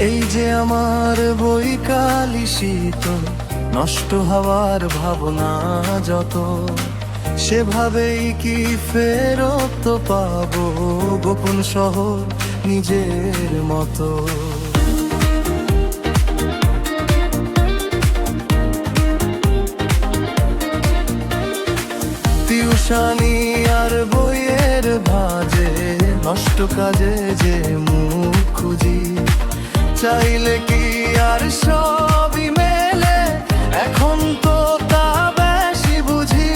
এই যে আমার বৈকালি শীতল, নষ্ট হওয়ার ভাবনা যত, সেভাবেই কি ফেরত পাবো গোপন শহর নিজের মতো। টিউশনি আর বইয়ের ভাজে, নষ্ট কাজে যে মুখ খুঁজি, চাইলে কি আর সবই মেলে, এখন তো তা বেশি বুঝি।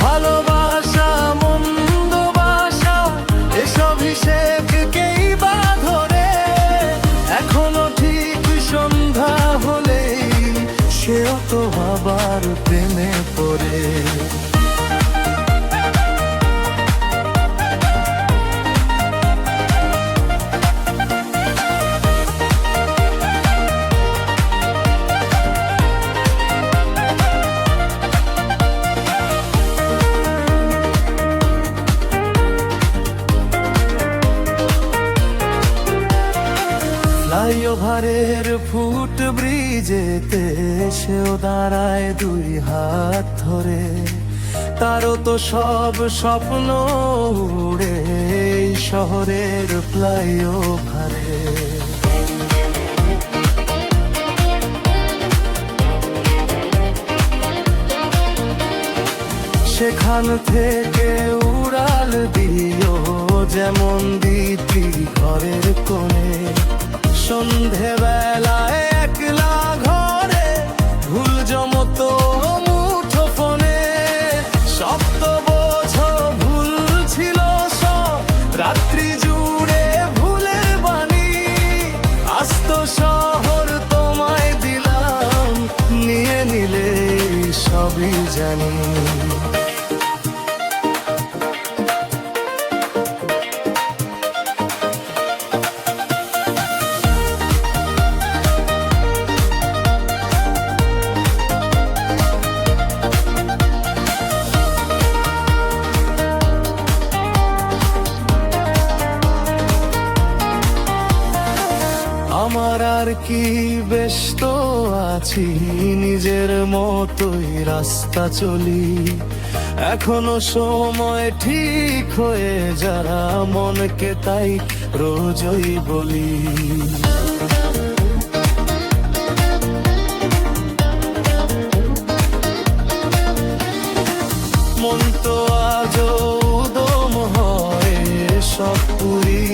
ভালোবাসা মন্দবাসা এসব হিসেবকেই বা ধরে, এখনো ঠিক সন্ধ্যা হলেই সেও তো আবার প্রেমে পড়ে। ফ্লাইওভারের ফুট ব্রিজেতে সেও দাঁড়ায় দুই হাত ধরে, তারও তো সব স্বপ্ন উড়ে এই শহরের ফ্লাইওভারে। সেখান থেকে উড়াল দিও যেমন দিতি ঘরের কোণে, সন্ধেবেলায় একলা ঘরে ভুল জমতো মুঠো ফোনে। সব তো বোঝো ভুল ছিল সব, রাত্রি জুড়ে ভুলের বাণী। আস্ত শহর তোমায় দিলাম, নিয়ে নিলে সবই জানি। আমার আর কি, বেশ তো আছি নিজের মতোই রাস্তা চলি। এখনো সময় ঠিক হয়ে যারা মনকে তাই রোজই বলি। মন তো আজও উদম হয় সব পুরি